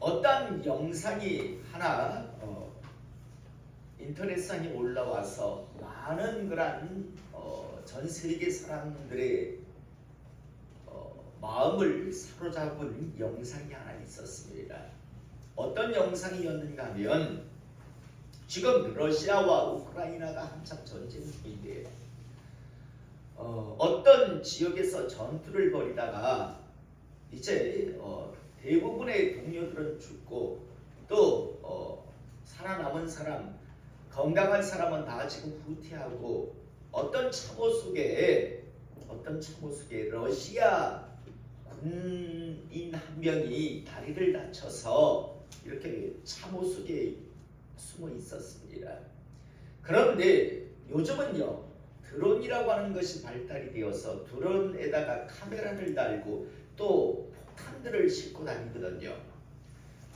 어떤 영상이 하나 인터넷상에 올라와서 많은 그런 전 세계 사람들의 마음을 사로잡은 영상이 하나 있었습니다. 어떤 영상이었는가 하면 지금 러시아와 우크라이나가 한참 전쟁 중인데 어떤 지역에서 전투를 벌이다가 이제 대부분의 동료들은 죽고 또 살아남은 사람, 건강한 사람은 다 지금 후퇴하고 어떤 참호 속에 러시아 군인 한 명이 다리를 다쳐서 이렇게 참호 속에 숨어 있었습니다. 그런데 요즘은요, 드론이라고 하는 것이 발달이 되어서 드론에다가 카메라를 달고 또 폭탄들을 싣고 다니거든요.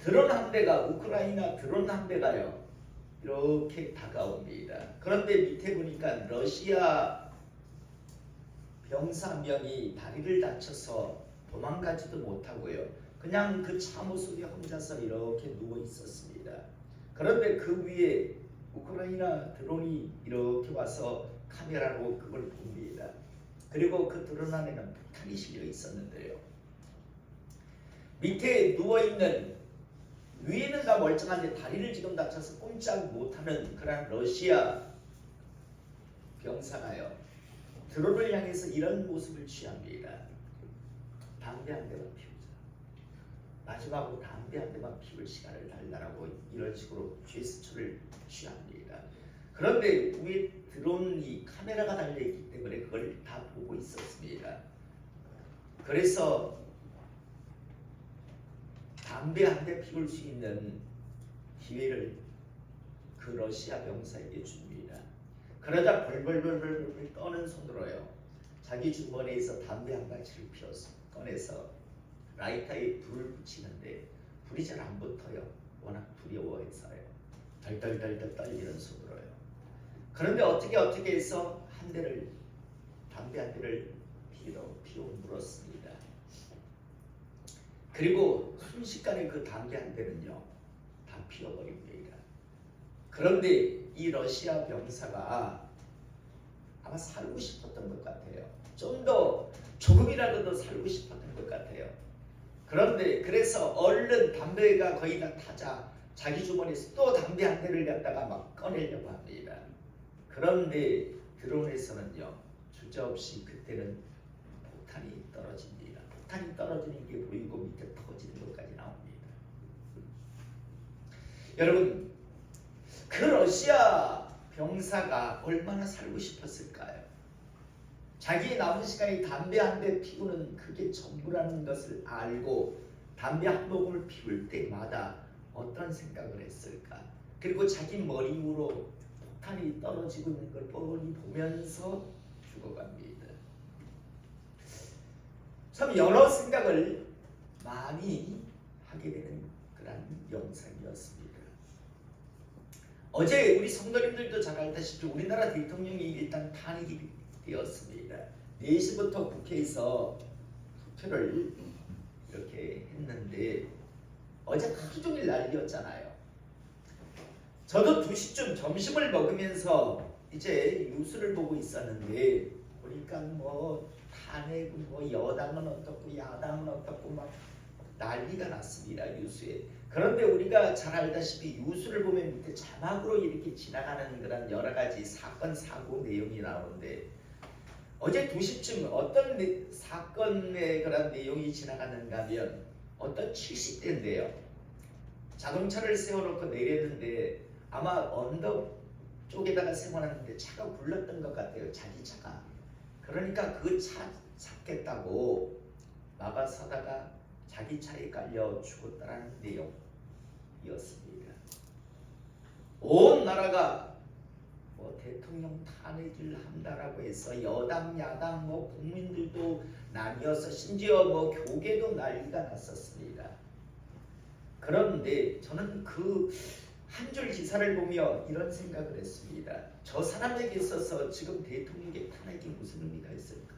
드론 한 대가, 우크라이나 드론 한 대가요, 이렇게 다가옵니다. 그런데 밑에 보니까 러시아 병사 한 명이 다리를 다쳐서 도망가지도 못하고요, 그냥 그 참호 속에 혼자서 이렇게 누워 있었습니다. 그런데 그 위에 우크라이나 드론이 이렇게 와서 카메라로 그걸 봅니다. 그리고 그 드론 안에는 폭탄이 실려 있었는데요, 밑에 누워있는, 위에는 다 멀쩡한데 다리를 지금 다쳐서 꼼짝 못하는 그런 러시아 병사가요, 드론을 향해서 이런 모습을 취합니다. 담배 한 대만 피우자. 마지막으로 담배 한 대만 피울 시간을 달라고 이런 식으로 제스처를 취합니다. 그런데 위에 드론이 카메라가 달려있기 때문에 그걸 다 보고 있었습니다. 그래서 담배 한 대 피울 수 있는 기회를 그 러시아 병사에게 줍니다. 그러자 벌벌벌벌 떠는 손으로요, 자기 주머니에서 담배 한 가지를 꺼내서 라이터에 불을 붙이는데 불이 잘 안 붙어요. 워낙 두려워해서요. 덜덜덜덜 떨리는 손으로요. 그런데 어떻게 해서 담배 한 대를 피워 물었습니다. 그리고 순식간에 그 담배 한 대는요, 다 피워버립니다. 그런데 이 러시아 병사가 아마 살고 싶었던 것 같아요. 조금이라도 더 살고 싶었던 것 같아요. 그런데 그래서 얼른 담배가 거의 다 타자 자기 주머니에서 또 담배 한 대를 갖다가 막 꺼내려고 합니다. 그런데 드론에서는요, 주저없이 그때는 폭탄이 떨어집니다. 폭탄이 떨어지는 게 보이고 밑에 터지는 것까지 나옵니다. 여러분, 그 러시아 병사가 얼마나 살고 싶었을까요? 자기의 남은 시간이 담배 한 대 피우는 그게 전부라는 것을 알고 담배 한 모금을 피울 때마다 어떤 생각을 했을까? 그리고 자기 머리 위로 폭탄이 떨어지고 있는 걸 뻔히 보면서 죽어갑니다. 참 여러 생각을 많이 하게 되는 그런 영상이었습니다. 어제 우리 성도님들도 잘 알다시피 우리나라 대통령이 일단 탄핵이 되었습니다. 4시부터 국회에서 투표를 이렇게 했는데 어제 하루 종일 난리였잖아요. 저도 2시쯤 점심을 먹으면서 이제 뉴스를 보고 있었는데 보니까 탄핵은 여당은 어떻고 야당은 어떻고 막 난리가 났습니다, 뉴스에. 그런데 우리가 잘 알다시피 뉴스를 보면 밑에 자막으로 이렇게 지나가는 그런 여러 가지 사건 사고 내용이 나오는데 어제 2시쯤 어떤 사건의 그런 내용이 지나갔는가 하면 어떤 70대인데요. 자동차를 세워놓고 내렸는데 아마 언덕 쪽에다가 세워놨는데 차가 굴렀던 것 같아요, 자기 차가. 그러니까 그 차 잡겠다고 막아서다가 자기 차에 깔려 죽었다는 내용이었습니다. 온 나라가 대통령 탄핵을 한다라고 해서 여당 야당 국민들도 나뉘어서 심지어 교계도 난리가 났었습니다. 그런데 저는 그 한 줄 기사를 보며 이런 생각을 했습니다. 저 사람에게 있어서 지금 대통령의 탄핵이 무슨 의미가 있을까?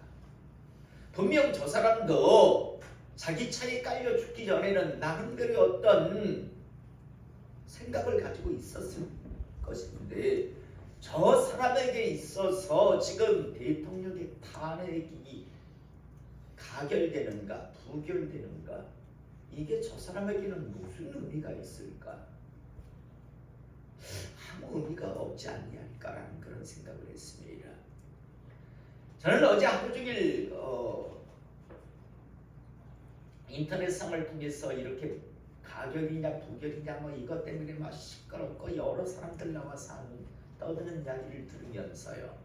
분명 저 사람도 자기 차에 깔려 죽기 전에는 나름대로 어떤 생각을 가지고 있었을 것인데 저 사람에게 있어서 지금 대통령의 탄핵이 가결되는가 부결되는가 이게 저 사람에게는 무슨 의미가 있을까? 아무 의미가 없지 않냐라는 그런 생각을 했습니다. 저는 어제 하루 종일 인터넷상을 통해서 이렇게 가결이냐 부결이냐 뭐 이것 때문에 막 시끄럽고 여러 사람들 나와서 떠드는 이야기를 들으면서요.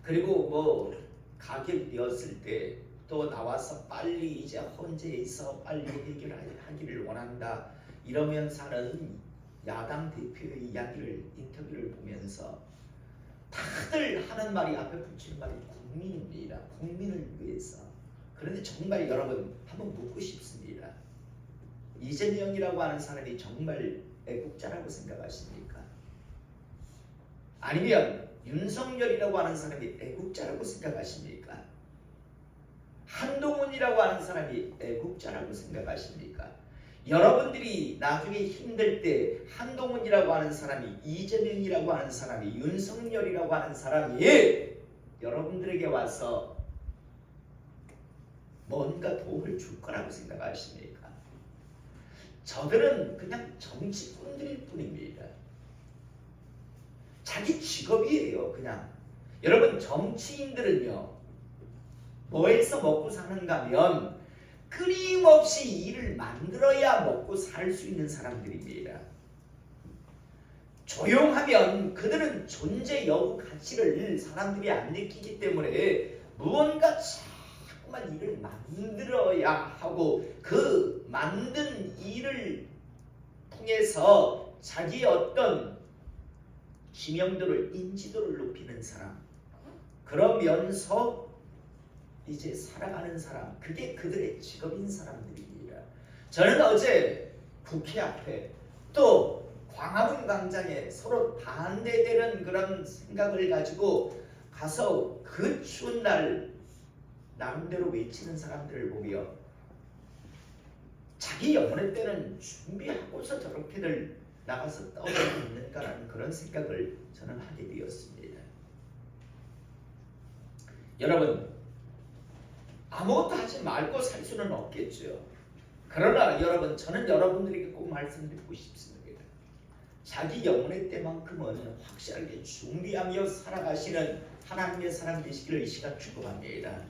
그리고 뭐 가결되었을 때 또 나와서 빨리 이제 헌재에서 빨리 해결하기를 원한다 이러면서는 야당 대표의 이야기를 인터뷰를 보면서 다들 하는 말이 앞에 붙이는 말이 국민입니다. 국민을 위해서. 그런데 정말 여러분 한번 묻고 싶습니다. 이재명이라고 하는 사람이 정말 애국자라고 생각하십니까? 아니면 윤석열이라고 하는 사람이 애국자라고 생각하십니까? 한동훈이라고 하는 사람이 애국자라고 생각하십니까? 여러분들이 나중에 힘들 때 한동훈이라고 하는 사람이 이재명이라고 하는 사람이 윤석열이라고 하는 사람이 여러분들에게 와서 뭔가 도움을 줄 거라고 생각하십니까? 저들은 그냥 정치꾼들일 뿐입니다. 자기 직업이에요. 그냥 여러분 정치인들은요 뭐해서 먹고 사는가 하면 끊임없이 일을 만들어야 먹고 살 수 있는 사람들입니다. 조용하면 그들은 존재 여부 가치를 사람들이 안 느끼기 때문에 무언가 자꾸만 일을 만들어야 하고 그 만든 일을 통해서 자기 어떤 지명도를 인지도를 높이는 사람 그러면서 이제 살아가는 사람 그게 그들의 직업인 사람들입니다. 저는 어제 국회 앞에 또 광화문 광장에 서로 반대되는 그런 생각을 가지고 가서 그 추운 날 나름대로 외치는 사람들을 보며 자기 영혼의 때는 준비하고서 저렇게들 나가서 떠들고 있는가라는 그런 생각을 저는 하게 되었습니다. 여러분 아무것도 하지 말고 살 수는 없겠죠. 그러나 여러분 저는 여러분들에게 꼭 말씀드리고 싶습니다. 자기 영혼의 때만큼은 확실하게 준비하며 살아가시는 하나님의 사람 되시기를 이 시간 축복합니다.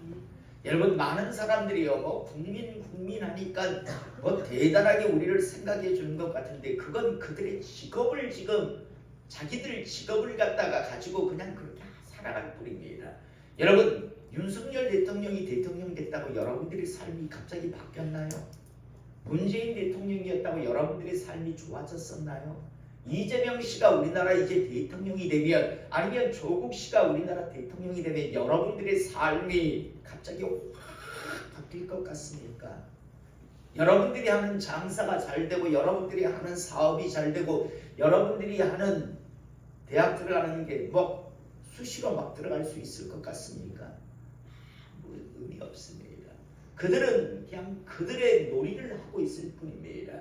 여러분 많은 사람들이요 뭐 국민 하니까 뭐 대단하게 우리를 생각해 주는 것 같은데 그건 그들의 직업을 지금 자기들 직업을 갖다가 가지고 그냥 그렇게 살아갈 뿐입니다. 여러분 윤석열 대통령이 대통령 됐다고 여러분들의 삶이 갑자기 바뀌었나요? 문재인 대통령이었다고 여러분들의 삶이 좋아졌었나요? 이재명 씨가 우리나라 이제 대통령이 되면 아니면 조국 씨가 우리나라 대통령이 되면 여러분들의 삶이 갑자기 확 바뀔 것 같습니까? 여러분들이 하는 장사가 잘 되고 여러분들이 하는 사업이 잘 되고 여러분들이 하는 대학 들어가는 게 뭐 수시로 막 들어갈 수 있을 것 같습니까? 의미 없습니다. 그들은 그냥 그들의 놀이를 하고 있을 뿐입니다.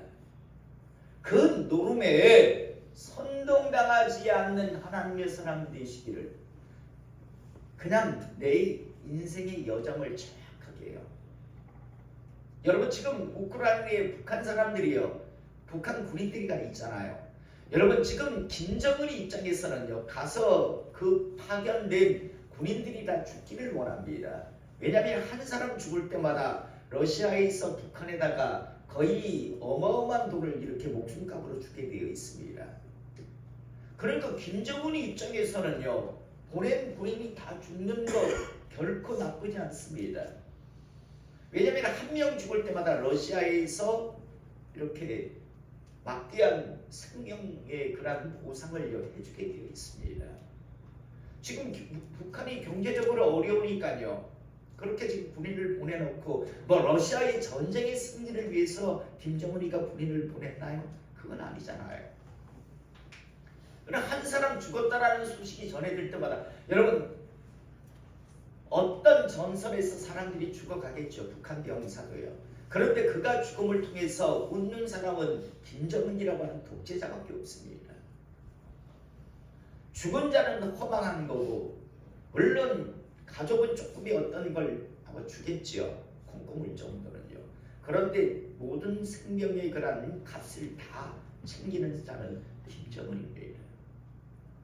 그 노름에 선동당하지 않는 하나님의 사람 되시기를 그냥 내 인생의 여정을 정확하게 해요. 여러분 지금 우크라이나에 북한 사람들이요 북한 군인들이가 있잖아요. 여러분 지금 김정은의 입장에서는요 가서 그 파견된 군인들이 다 죽기를 원합니다. 왜냐하면 한 사람 죽을 때마다 러시아에서 북한에다가 거의 어마어마한 돈을 이렇게 목숨값으로 주게 되어 있습니다. 그러니까 김정은의 입장에서는요 보낸 군인이 다 죽는 거 결코 나쁘지 않습니다. 왜냐하면 한 명 죽을 때마다 러시아에서 이렇게 막대한 생명의 그런 보상을 해주게 되어 있습니다. 지금 북한이 경제적으로 어려우니까요. 그렇게 지금 군인을 보내놓고 뭐 러시아의 전쟁의 승리를 위해서 김정은이가 군인을 보냈나요? 그건 아니잖아요. 그러나 한 사람 죽었다라는 소식이 전해질 때마다 여러분 어떤 전선에서 사람들이 죽어가겠죠. 북한 병사도요. 그런데 그가 죽음을 통해서 웃는 사람은 김정은이라고 하는 독재자밖에 없습니다. 죽은 자는 허망한 거고, 물론 가족은 조금이 어떤 걸 아마 주겠지요. 콩고물 정도는요. 그런데 모든 생명의 그런 값을 다 챙기는 자는 김정은입니다.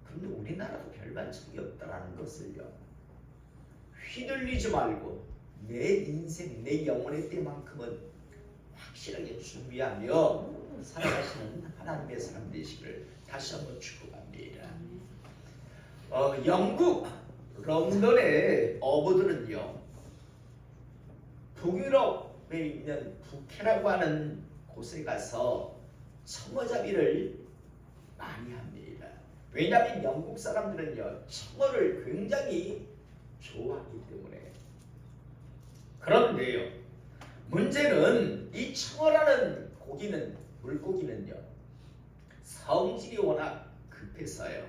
그런데 우리나라도 별반찬이 없다라는 것을요, 휘둘리지 말고 내 인생, 내 영혼의 때만큼은 확실하게 준비하며 살아가시는 하나님의 사람 되시기를 다시 한번 축복합니다. 영국 런던의 어부들은요, 북유럽에 있는 북해라고 하는 곳에 가서 청어잡이를 많이 합니다. 왜냐하면 영국 사람들은요, 청어를 굉장히 좋아하기 때문에. 그런데요, 문제는 이 청어라는 고기는, 물고기는요, 성질이 워낙 급해서요,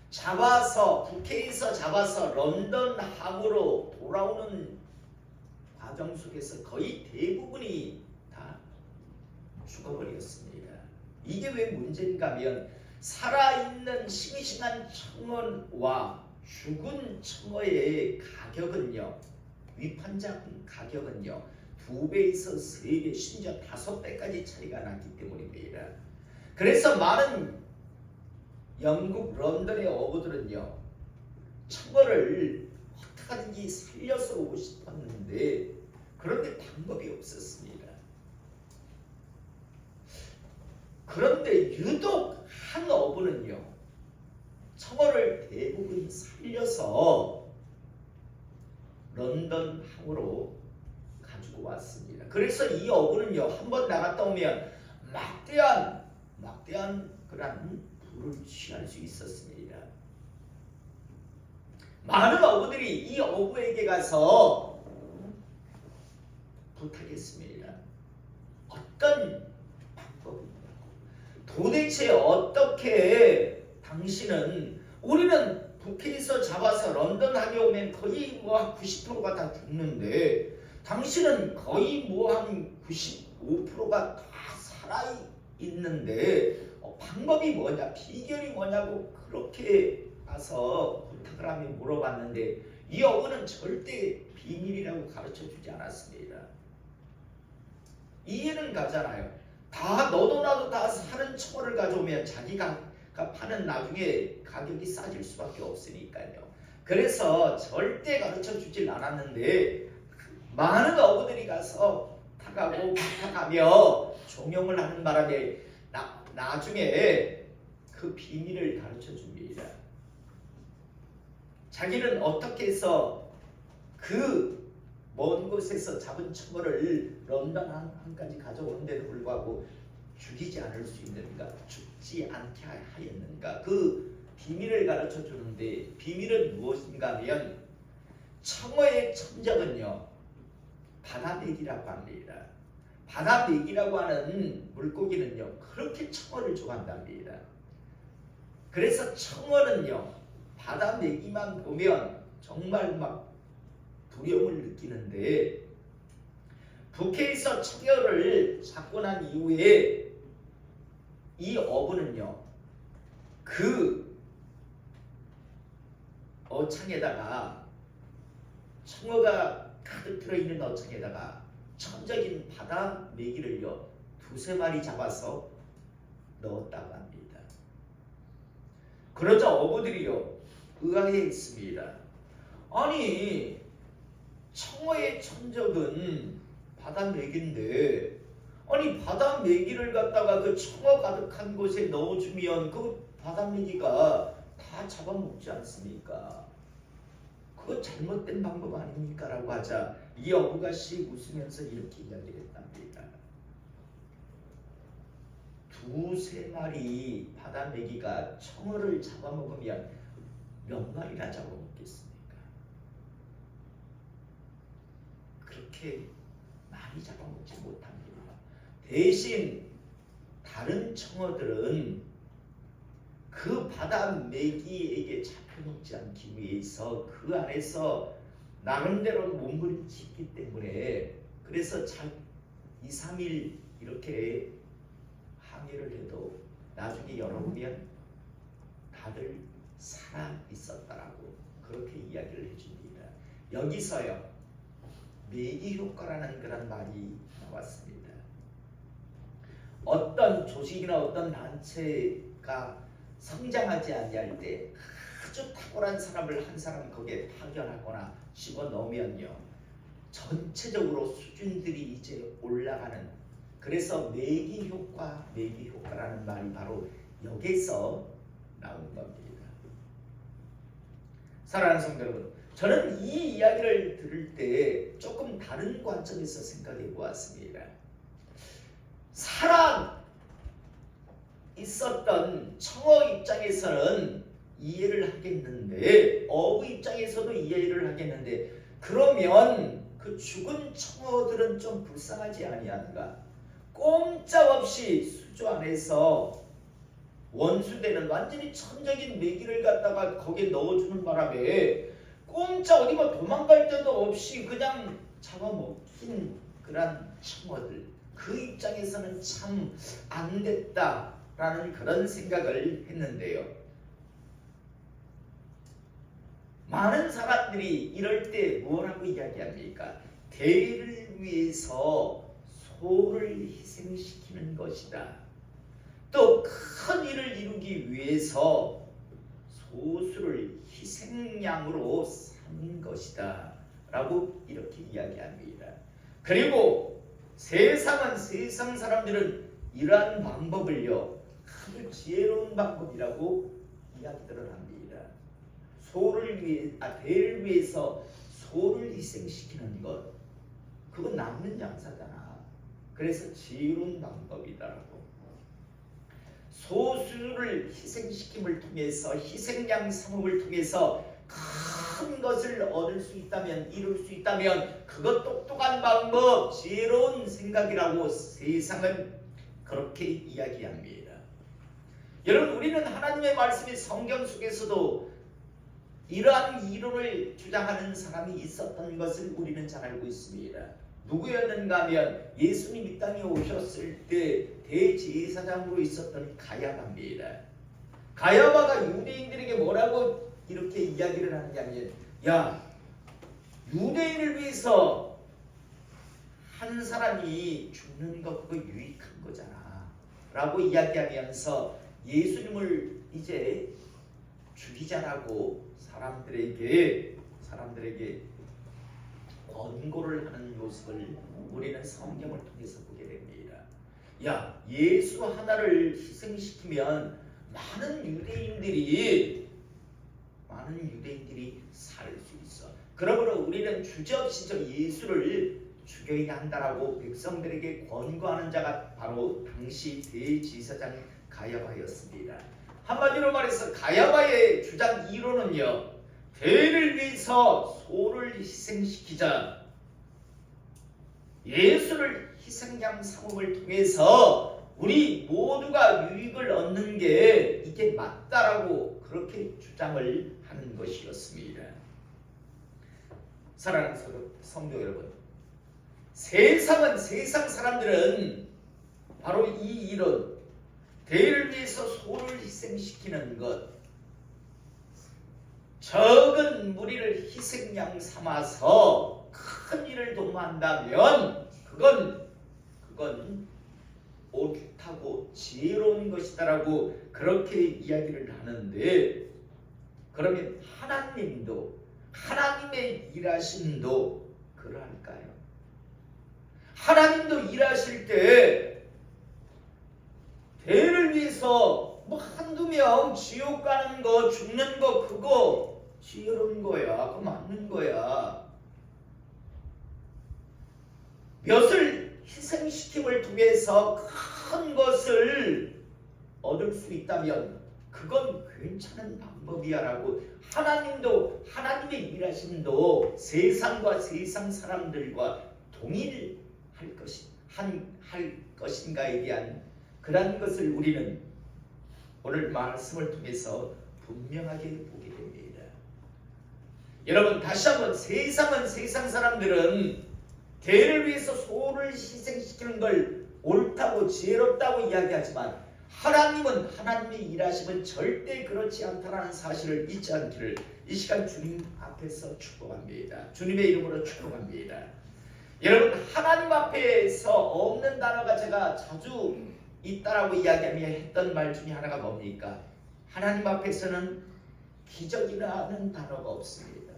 잡아서 북해에서 잡아서 런던 항으로 돌아오는 과정 속에서 거의 대부분이 다 죽어버렸습니다. 이게 왜 문제인가 하면, 살아있는 싱싱한 청어와 죽은 청어의 가격은요, 위판장 가격은요 2배에서 3배, 심지어 5배까지 차이가 나기 때문입니다. 그래서 많은 영국 런던의 어부들은요, 청어를 어떻게 하든지 살려서 오고 싶었는데, 그런데 방법이 없었습니다. 그런데 유독 한 어부는요, 청어를 대부분 살려서 런던 항으로 가지고 왔습니다. 그래서 이 어부는요, 한번 나갔다 오면 막대한 그런 부를 취할 수 있었습니다. 많은 어부들이 이 어부에게 가서 부탁했습니다. 어떤 방법이냐고. 도대체 어떻게 당신은, 우리는 북해에서 잡아서 런던 항에 오면 거의 뭐 90%가 다 죽는데, 당신은 거의 뭐 한 95%가 다 살아 있는데 방법이 뭐냐, 비결이 뭐냐고 그렇게 가서 부탁을 하며 물어봤는데, 이 어부는 절대 비밀이라고 가르쳐 주지 않았습니다. 이해는 가잖아요. 다 너도 나도 다 사는 청어를 가져오면 자기가 파는 나중에 가격이 싸질 수밖에 없으니까요. 그래서 절대 가르쳐 주질 않았는데, 많은 어부들이 가서 부탁하고 부탁하며 종용을 하는 바람에 나중에 그 비밀을 가르쳐 줍니다. 자기는 어떻게 해서 그 먼 곳에서 잡은 청어를 런던 항까지 가져오는데도 불구하고 죽이지 않을 수 있는가, 죽지 않게 하였는가, 그 비밀을 가르쳐 주는데, 비밀은 무엇인가 하면, 청어의 천적은요 바다메기라고 합니다. 바다메기라고 하는 물고기는요 그렇게 청어를 좋아한답니다. 그래서 청어는요 바다메기만 보면 정말 막 두려움을 느끼는데, 북해에서 청어를 잡고 난 이후에 이 어부는요 그 어창에다가, 청어가 가득 들어있는 어창에다가 천적인 바다 메기를요 2-3마리 잡아서 넣었다고 합니다. 그러자 어부들이요 의아해했습니다. 아니, 청어의 천적은 바다 메기인데, 아니 바다 메기를 갖다가 그 청어 가득한 곳에 넣어주면 그 바다 메기가 다 잡아먹지 않습니까? 그거 잘못된 방법 아닙니까? 라고 하자 이 어부가 씩 웃으면서 이렇게 이야기를 했답니다. 2-3마리 바다 메기가 청어를 잡아먹으면 몇 마리나 잡아먹겠습니까? 그렇게 많이 잡아먹지 못합니다. 대신 다른 청어들은 그 바다 메기에게 잡혀먹지 않기 위해서 그 안에서 나름대로 몸부림치기 때문에, 그래서 2, 3일 이렇게 항해를 해도 나중에 열어보면 다들 살아 있었다라고 그렇게 이야기를 해줍니다. 여기서요 매기 효과라는 그런 말이 나왔습니다. 어떤 조직이나 어떤 단체가 성장하지 아니할 때 아주 탁월한 사람을 한 사람 거기에 파견하거나 집어넣으면요 전체적으로 수준들이 이제 올라가는, 그래서 매기 효과라는 말이 바로 여기서 나온 겁니다. 사랑하는 성도 여러분, 저는 이 이야기를 들을 때 조금 다른 관점에서 생각해 보았습니다. 살아 있었던 청어 입장에서는 이해를 하겠는데, 어부 입장에서도 이해를 하겠는데, 그러면 그 죽은 청어들은 좀 불쌍하지 아니한가? 꼼짝없이 수조 안에서 원수되는 완전히 천적인 메기를 갖다가 거기에 넣어주는 바람에 꼼짝 어디 뭐 도망갈 데도 없이 그냥 잡아먹힌 그런 청어들, 그 입장에서는 참 안 됐다라는 그런 생각을 했는데요. 많은 사람들이 이럴 때 뭐라고 이야기합니까? 대의를 위해서 소를 희생시키는 것이다. 또 큰 일을 이루기 위해서 소수를 희생양으로 삼는 것이다 라고 이렇게 이야기합니다. 그리고 세상 사람들은 이러한 방법을요 아주 지혜로운 방법이라고 이야기들을 합니다. 대를 위해서 소를 희생시키는 것, 그건 남는 장사잖아. 그래서 지혜로운 방법이다라고. 소수를 희생시킴을 통해서, 희생양 삼음을 통해서 큰 것을 얻을 수 있다면, 이룰 수 있다면 그것 똑똑한 방법, 지혜로운 생각이라고 세상은 그렇게 이야기합니다. 여러분, 우리는 하나님의 말씀이 성경 속에서도 이러한 이론을 주장하는 사람이 있었던 것을 우리는 잘 알고 있습니다. 누구였는가 하면 예수님 이 땅에 오셨을 때 대제사장으로 있었던 가야바입니다. 가야바가 유대인들에게 뭐라고 이렇게 이야기를 하느냐면, 야, 유대인을 위해서 한 사람이 죽는 거 그거 유익한 거잖아 라고 이야기하면서 예수님을 이제 죽이자라고 사람들에게 권고를 하는 모습을 우리는 성경을 통해서 보게 됩니다. 야, 예수 하나를 희생시키면 많은 유대인들이 살 수 있어. 그러므로 우리는 주저없이 저 예수를 죽여야 한다라고 백성들에게 권고하는 자가 바로 당시 대제사장 가야바였습니다. 한마디로 말해서 가야바의 주장 이론은요, 대를 위해서 소를 희생시키자, 예수를 희생양 삼음을 통해서 우리 모두가 유익을 얻는 게 이게 맞다라고 그렇게 주장을 하는 것이었습니다. 사랑하는 성도 여러분, 세상 사람들은 바로 이 이론, 대를 위해서 소를 희생시키는 것, 적은 무리를 희생양 삼아서 큰 일을 도모한다면 그건 옳다고 지혜로운 것이다라고 그렇게 이야기를 하는데, 그러면 하나님의 일하심도 그러할까요? 하나님도 일하실 때 대를 위해서 뭐 한두 명 지옥 가는 거, 죽는 거, 그거 지혜로운 거야. 그거 맞는 거야. 몇을 희생시킴을 통해서 큰 것을 얻을 수 있다면 그건 괜찮은 방법이야라고 하나님의 일하심도 세상과 세상 사람들과 동일할 것인가에 대한 그런 것을 우리는 오늘 말씀을 통해서 분명하게 보게 됩니다. 여러분, 다시 한번 세상 사람들은 개를 위해서 소를 희생시키는 걸 옳다고 지혜롭다고 이야기하지만 하나님은 하나님의 일하심은 절대 그렇지 않다는 사실을 잊지 않기를 이 시간 주님 앞에서 축복합니다. 주님의 이름으로 축복합니다. 여러분, 하나님 앞에서 없는 단어가 제가 자주 있다라고 이야기하며 했던 말 중에 하나가 뭡니까? 하나님 앞에서는 기적이라는 단어가 없습니다.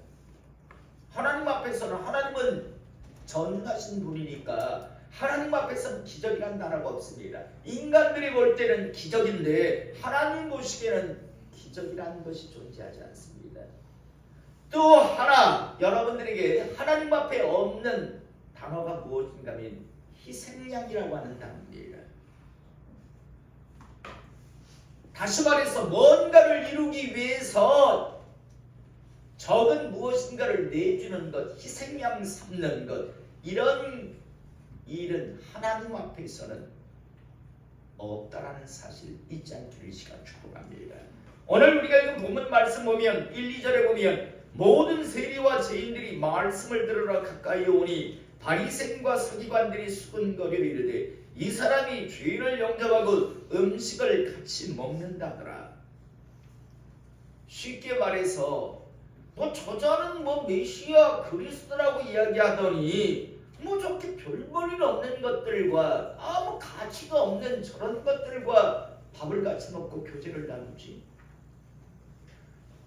하나님 앞에서는, 하나님은 전능하신 분이니까 하나님 앞에서는 기적이라는 단어가 없습니다. 인간들이 볼 때는 기적인데 하나님 보시기에는 기적이라는 것이 존재하지 않습니다. 또 하나, 여러분들에게 하나님 앞에 없는 단어가 무엇인가 하면 희생양이라고 하는 단어입니다. 다시 말해서 뭔가를 이루기 위해서 적은 무엇인가를 내주는 것, 희생양 삼는 것, 이런 일은 하나님 앞에서는 없다라는 사실 잊지 않기를 이 시간 축복합니다. 오늘 우리가 이 본문 말씀 보면 1, 2절에 보면 모든 세리와 죄인들이 말씀을 들으러 가까이 오니 바리새인과 서기관들이 수군거려 이르되 이 사람이 죄인을 영접하고 음식을 같이 먹는다더라. 쉽게 말해서 저자는 메시아 그리스도라고 이야기하더니 저렇게 별볼일 없는 것들과 아무 가치가 없는 저런 것들과 밥을 같이 먹고 교제를 나누지.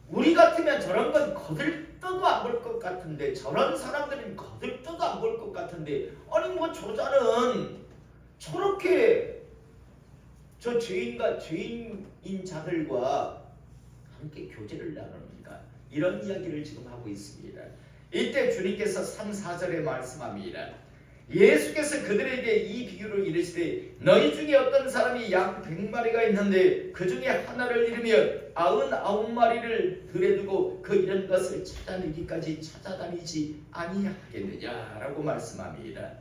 우리 같으면 저런 건 거들떠도 안 볼 것 같은데, 저런 사람들은 거들떠도 안 볼 것 같은데, 아니 저자는 저렇게 저 죄인인 자들과 함께 교제를 나눕니까? 이런 이야기를 지금 하고 있습니다. 이때 주님께서 3, 4절에 말씀합니다. 예수께서 그들에게 이 비유를 이르시되 너희 중에 어떤 사람이 양 100마리가 있는데 그 중에 하나를 잃으면 99마리를 들에 두고 그 잃은 것을 찾아내기까지 찾아다니지 아니하겠느냐라고 말씀합니다.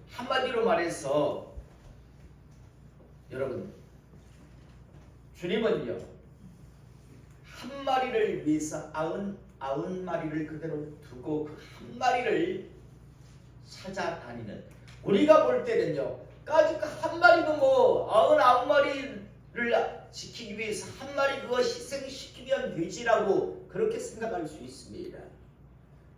한마디로 말해서 여러분, 주님은요 한 마리를 위해서 99마리를 그대로 두고 그 한 마리를 찾아다니는, 우리가 볼 때는요 까짓 한 마리도 99마리를 지키기 위해서 한 마리 그거 희생시키면 되지라고 그렇게 생각할 수 있습니다.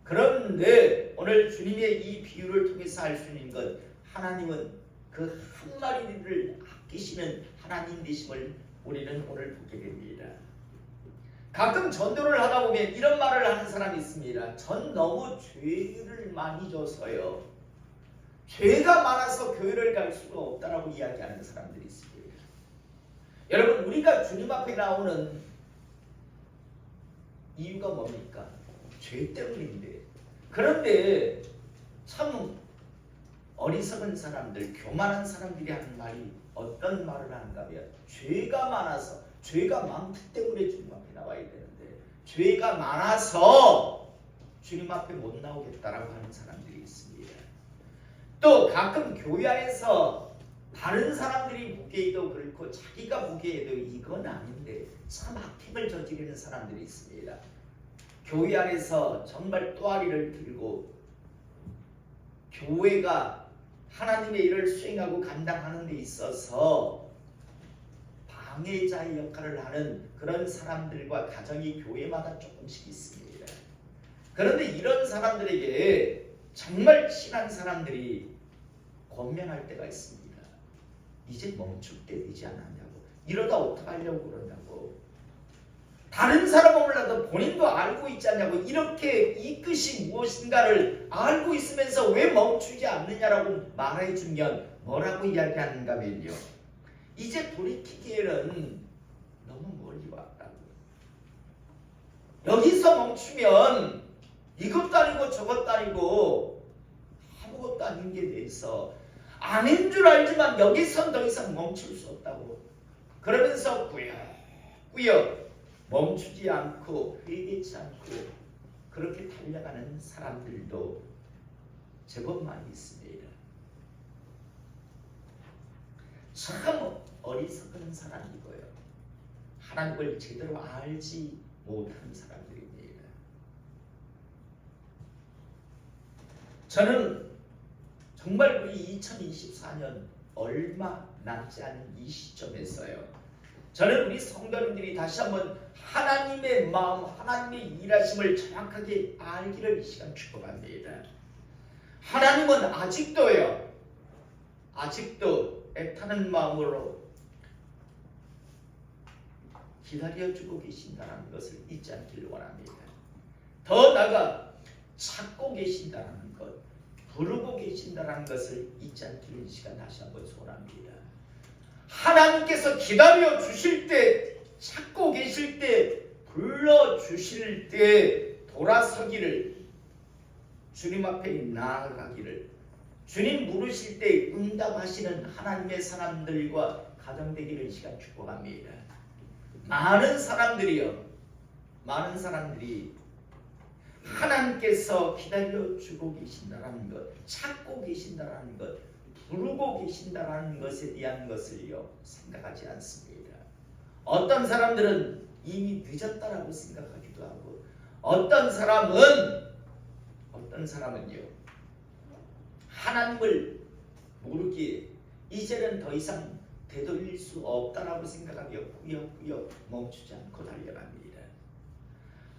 그런데 오늘 주님의 이 비유를 통해서 알 수 있는 것, 하나님은 그 한 마리를 아끼시는 하나님 되심을 우리는 오늘 보게 됩니다. 가끔 전도를 하다 보면 이런 말을 하는 사람이 있습니다. 전 너무 죄를 많이 져서요, 죄가 많아서 교회를 갈 수가 없다라고 이야기하는 사람들이 있습니다. 여러분, 우리가 주님 앞에 나오는 이유가 뭡니까? 죄 때문인데. 그런데 참 어리석은 사람들, 교만한 사람들이 하는 말이 어떤 말을 하는가 하면 죄가 많아서, 죄가 많기 때문에 주님 앞에 나와야 되는데 죄가 많아서 주님 앞에 못 나오겠다라고 하는 사람들이 있습니다. 또 가끔 교회 안에서 다른 사람들이 보기에도 그렇고 자기가 보기에도 이건 아닌데 참 악행을 저지르는 사람들이 있습니다. 교회 안에서 정말 또아리를 들고 교회가 하나님의 일을 수행하고 감당하는 데 있어서 방해자의 역할을 하는 그런 사람들과 가정이 교회마다 조금씩 있습니다. 그런데 이런 사람들에게 정말 친한 사람들이 권면할 때가 있습니다. 이제 멈출 때 되지 않았냐고, 이러다 어떡하려고 그러냐고, 다른 사람은 몰라도 본인도 알고 있지 않냐고, 이렇게 이 끝이 무엇인가를 알고 있으면서 왜 멈추지 않느냐라고 말해주면 뭐라고 이야기하는가 하면요, 이제 돌이키기에는 너무 멀리 왔다고. 여기서 멈추면 이것도 아니고 저것도 아니고 아무것도 아닌 게 대해서 아닌 줄 알지만 여기선 더 이상 멈출 수 없다고. 그러면서 꾸역꾸역 멈추지 않고 회개치 않고 그렇게 달려가는 사람들도 제법 많이 있습니다. 참 어리석은 사람이고요, 하나님을 제대로 알지 못하는 사람들입니다. 저는 정말 우리 2024년 얼마 남지 않은 이 시점에서요, 저는 우리 성도님들이 다시 한번 하나님의 마음, 하나님의 일하심을 정확하게 알기를 이 시간 축복합니다. 하나님은 아직도 애타는 마음으로 기다려주고 계신다는 것을 잊지 않기를 원합니다. 더 나아가 찾고 계신다는 것, 부르고 계신다는 것을 잊지 않기를 이 시간 다시 한번 소원합니다. 하나님께서 기다려 주실 때, 찾고 계실 때, 불러 주실 때 돌아서기를, 주님 앞에 나아가기를, 주님 물으실 때 응답하시는 하나님의 사람들과 가정되기를 이 시간 축복합니다. 많은 사람들이 하나님께서 기다려주고 계신다는 것, 찾고 계신다는 것, 부르고 계신다는 것에 대한 것을요 생각하지 않습니다. 어떤 사람들은 이미 늦었다라고 생각하기도 하고, 어떤 사람은요 하나님을 모르기에 이제는 더 이상 되돌릴 수 없다라고 생각하며 꾸역꾸역 멈추지 않고 달려갑니다.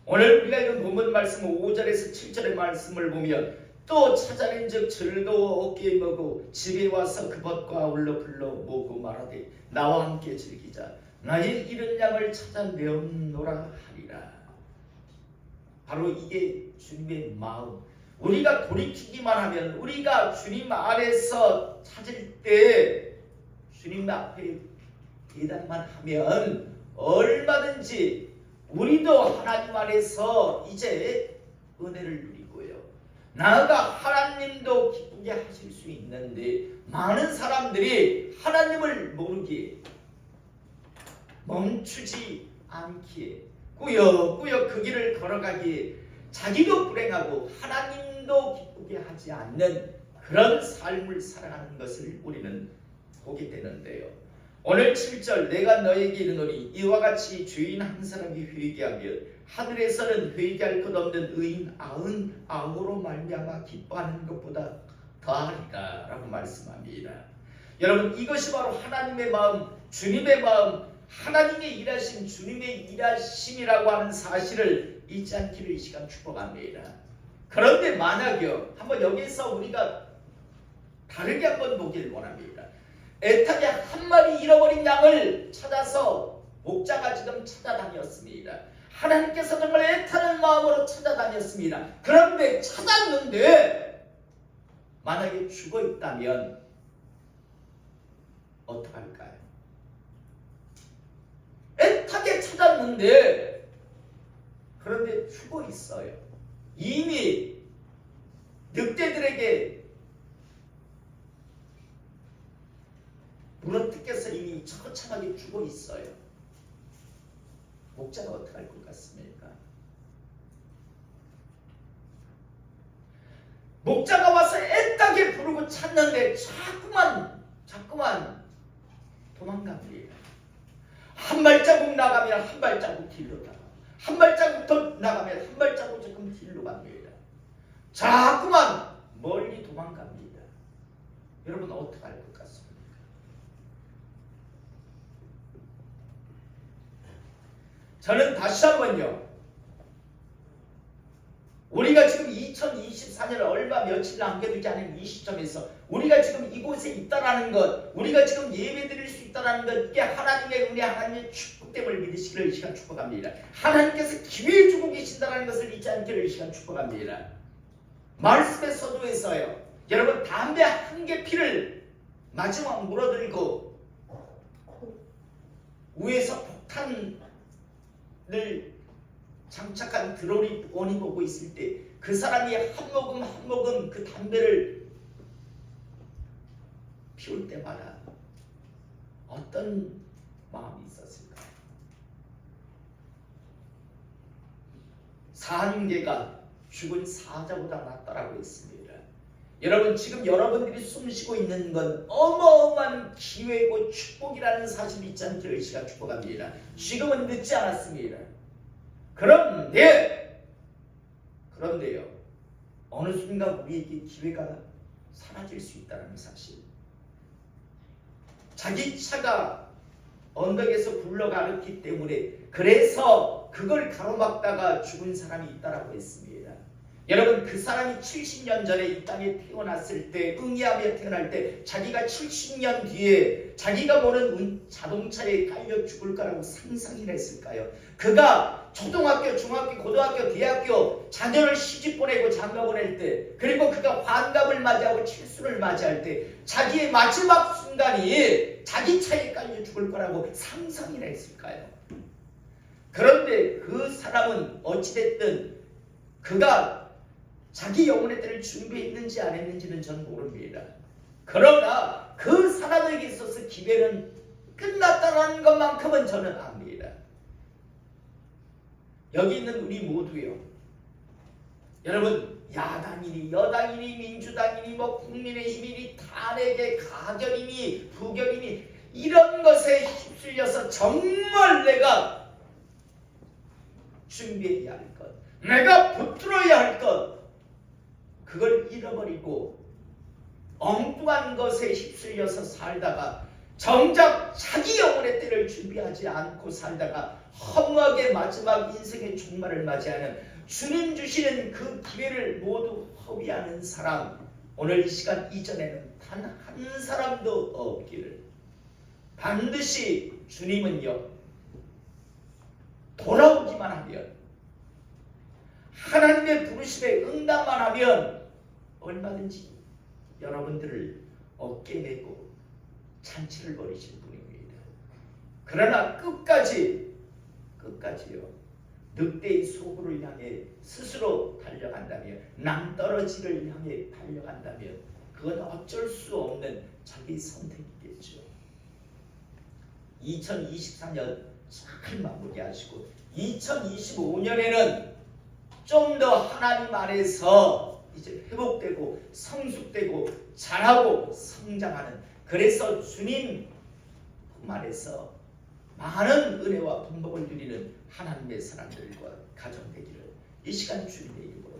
오늘 우리가 읽은 본문 말씀 5절에서 7절의 말씀을 보면, 또 찾아낸즉 즐거워 어깨에 머고 집에 와서 그 벗과 아울러 불러 모으고 말하되 나와 함께 즐기자. 나의 잃은 양을 찾아내었노라 하리라. 바로 이게 주님의 마음. 우리가 돌이키기만 하면, 우리가 주님 안에서 찾을 때, 주님 앞에 예단만 하면 얼마든지 우리도 하나님 안에서 이제 은혜를 누리고요, 나아가 하나님도 기쁘게 하실 수 있는데, 많은 사람들이 하나님을 모르기에, 멈추지 않기에, 꾸역꾸역 그 길을 걸어가기에 자기도 불행하고 하나님도 기쁘게 하지 않는 그런 삶을 살아가는 것을 우리는 보게 되는데요. 오늘 7절, 내가 너에게 이르노니 이와 같이 주인 한 사람이 회개하며 하늘에서는 회개할 것 없는 의인 99으로 말미암아 기뻐하는 것보다 더하리라 라고 말씀합니다. 여러분, 이것이 바로 하나님의 마음, 주님의 마음, 하나님의 일하심, 주님의 일하심이라고 하는 사실을 잊지 않기를 이 시간 축복합니다. 그런데 만약요, 한번 여기서 우리가 다르게 한번 보기를 원합니다. 애타게 한 마리 잃어버린 양을 찾아서 목자가 지금 찾아다녔습니다. 하나님께서 정말 애타는 마음으로 찾아다녔습니다. 그런데 찾았는데 만약에 죽어 있다면 어떡할까요? 애타게 찾았는데 그런데 죽어 있어요. 이미 늑대들에게 물어뜯겨서 이미 처참하게 죽어 있어요. 목자가 어떻게 할 것 같습니까? 목자가 와서 애타게 부르고 찾는데 자꾸만 도망갑니다. 한 발자국 나가면 한 발자국 뒤로 나가, 한 발자국 더 나가면 한 발자국 조금 뒤로 갑니다. 자꾸만 멀리 도망갑니다. 여러분 어떻게 할 것 같습니까? 저는 다시 한번요, 우리가 지금 2024년 얼마 며칠 남겨두지 않은 이 시점에서 우리가 지금 이곳에 있다라는 것, 우리가 지금 예배드릴 수 있다라는 것, 이게 하나님의 은혜, 하나님의 축복됨을 믿으시기를 이 시간 축복합니다. 하나님께서 기회 주고 계신다라는 것을 잊지 않기를 이 시간 축복합니다. 말씀의 서두에서요, 여러분 담배 한 개 피를 마지막 물어들고 위에서 폭탄을 장착한 드론이 원이 보고 있을 때 그 사람이 한 모금 한 모금 그 담배를 피울 때마다 어떤 마음이 있었을까요? 사는 개가 죽은 사자보다 낫다라고 했습니다. 여러분, 지금 여러분들이 숨쉬고 있는 건 어마어마한 기회고 축복이라는 사실을 잊지 않기를 이 시간 축복합니다. 지금은 늦지 않았습니다. 그런데요, 어느 순간 우리에게 기회가 사라질 수 있다는 사실. 자기 차가 언덕에서 굴러가기 때문에 그래서 그걸 가로막다가 죽은 사람이 있다라고 했습니다. 여러분 그 사람이 70년 전에 이 땅에 태어났을 때 응애하며 태어날 때 자기가 70년 뒤에 자기가 모르는 자동차에 깔려 죽을 거라고 상상을 했을까요? 그가 초등학교, 중학교, 고등학교, 대학교 자녀를 시집 보내고 장가 보낼 때 그리고 그가 환갑을 맞이하고 칠순을 맞이할 때 자기의 마지막 순간이 자기 차에 깔려 죽을 거라고 상상을 했을까요? 그런데 그 사람은 어찌됐든 그가 자기 영혼의 때를 준비했는지 안 했는지는 저는 모릅니다. 그러나 그 사람에게 있어서 기회는 끝났다는 것만큼은 저는 압니다. 여기 있는 우리 모두요. 여러분 야당이니 여당이니 민주당이니 뭐 국민의힘이니 탄핵의 가결이니 부결이니 이런 것에 휩쓸려서 정말 내가 준비해야 할 것, 내가 붙들어야 할 것, 그걸 잃어버리고 엉뚱한 것에 휩쓸려서 살다가 정작 자기 영혼의 때를 준비하지 않고 살다가 허무하게 마지막 인생의 종말을 맞이하는 주님 주시는 그 기회를 모두 허비하는 사람, 오늘 이 시간 이전에는 단 한 사람도 없기를. 반드시 주님은요 돌아오기만 하면, 하나님의 부르심에 응답만 하면 얼마든지 여러분들을 어깨 메고 잔치를 벌이실 분입니다. 그러나 끝까지요 늑대의 소굴을 향해 스스로 달려간다면, 낭떠러지를 향해 달려간다면 그건 어쩔 수 없는 자기 선택이겠죠. 2023년 잘 마무리하시고 2025년에는 좀 더 하나님 안에서 이제 회복되고 성숙되고 자라고 성장하는, 그래서 주님 품 안에서 많은 은혜와 복복을 누리는 하나님의 사람들과 가정 되기를 이 시간 주님의 이름으로